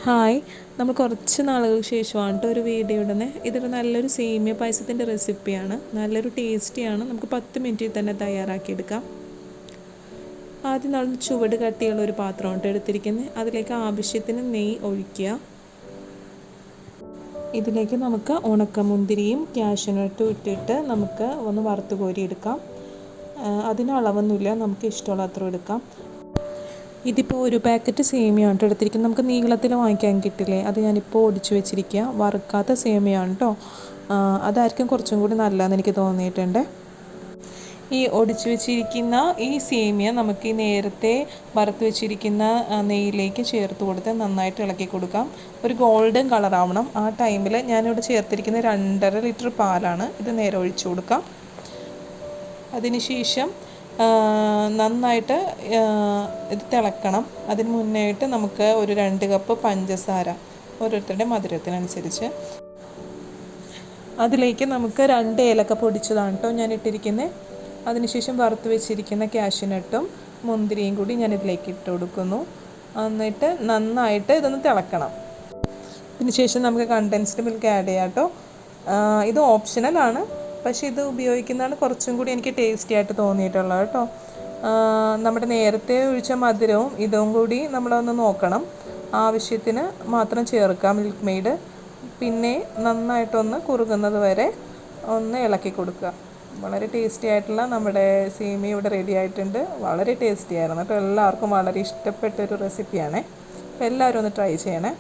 Hi, നമ്മൾ കുറച്ച് നാളുകൾക്ക് ശേഷമാണ് കേട്ടോ ഒരു വീഡിയോ ഇടുന്നത്. ഇതൊരു നല്ലൊരു സേമിയ പായസത്തിൻ്റെ റെസിപ്പിയാണ്. നല്ലൊരു ടേസ്റ്റിയാണ്. നമുക്ക് 10 മിനിറ്റിൽ തന്നെ തയ്യാറാക്കിയെടുക്കാം. ആദ്യം നമ്മൾ ചുവട് കട്ടിയുള്ള ഒരു പാത്രമാണ് എടുത്തിരിക്കുന്നത്. അതിലേക്ക് ആവശ്യത്തിന് നെയ്യ് ഒഴിക്കുക. ഇതിലേക്ക് നമുക്ക് ഉണക്കമുന്തിരിയും കാഷ്യൂനട്ടും ഇട്ടിട്ട് നമുക്ക് ഒന്ന് വറുത്ത് കോരിയെടുക്കാം. അതിന് അളവൊന്നുമില്ല, നമുക്ക് ഇഷ്ടമുള്ള അത്ര എടുക്കാം. ഇതിപ്പോൾ ഒരു പാക്കറ്റ് സേമിയാണ് കേട്ടോ എടുത്തിരിക്കുന്നത്. നമുക്ക് നീളത്തിൽ വാങ്ങിക്കാൻ കിട്ടില്ലേ, അത് ഞാനിപ്പോൾ ഒടിച്ചു വെച്ചിരിക്കുക. വറുക്കാത്ത സേമിയാണ് കേട്ടോ. അതായിരിക്കും കുറച്ചും കൂടി നല്ലതെന്ന് എനിക്ക് തോന്നിയിട്ടുണ്ട്. ഈ ഒടിച്ചു വെച്ചിരിക്കുന്ന ഈ സേമിയ നമുക്ക് ഈ നേരത്തെ വറുത്ത് വെച്ചിരിക്കുന്ന നെയ്യിലേക്ക് ചേർത്ത് കൊടുത്ത് നന്നായിട്ട് ഇളക്കി കൊടുക്കാം. ഒരു ഗോൾഡൻ കളറാവണം. ആ ടൈമിൽ ഞാനിവിടെ ചേർത്തിരിക്കുന്ന 2.5 ലിറ്റർ പാലാണ്. ഇത് നേരെ ഒഴിച്ചു കൊടുക്കാം. അതിനുശേഷം നന്നായിട്ട് ഇത് തിളക്കണം. അതിന് മുന്നായിട്ട് നമുക്ക് ഒരു 2 കപ്പ് പഞ്ചസാര, ഓരോരുത്തരുടെ മധുരത്തിനനുസരിച്ച്. അതിലേക്ക് നമുക്ക് 2 ഏലക്ക പൊടിച്ചതാണ് കേട്ടോ ഞാൻ ഇട്ടിരിക്കുന്നത്. അതിനുശേഷം വറുത്ത് വെച്ചിരിക്കുന്ന കാഷ്യൂനട്ടും മുന്തിരിയും കൂടി ഞാൻ ഇതിലേക്ക് ഇട്ട് കൊടുക്കുന്നു. എന്നിട്ട് നന്നായിട്ട് ഇതൊന്ന് തിളക്കണം. അതിനുശേഷം നമുക്ക് കണ്ടൻസ്ഡ് മിൽക്ക് ആഡ് ചെയ്യാം കേട്ടോ. ഇത് ഓപ്ഷണലാണ്, പക്ഷേ ഇത് ഉപയോഗിക്കുന്നതാണ് കുറച്ചും കൂടി എനിക്ക് ടേസ്റ്റി ആയിട്ട് തോന്നിയിട്ടുള്ളത് കേട്ടോ. നമ്മുടെ നേരത്തെ ഒഴിച്ച മധുരവും ഇതും കൂടി നമ്മളൊന്ന് നോക്കണം. ആവശ്യത്തിന് മാത്രം ചേർക്കാം മിൽക്ക് മെയ്ഡ്. പിന്നെ നന്നായിട്ടൊന്ന് കുറുകുന്നത് വരെ ഒന്ന് ഇളക്കി കൊടുക്കുക. വളരെ ടേസ്റ്റി ആയിട്ടുള്ള നമ്മുടെ സേമിയ ഇവിടെ റെഡി ആയിട്ടുണ്ട്. വളരെ ടേസ്റ്റി ആയിരുന്നു കേട്ടോ. എല്ലാവർക്കും വളരെ ഇഷ്ടപ്പെട്ടൊരു റെസിപ്പിയാണ്. അപ്പോൾ എല്ലാവരും ഒന്ന് ട്രൈ ചെയ്യണേ.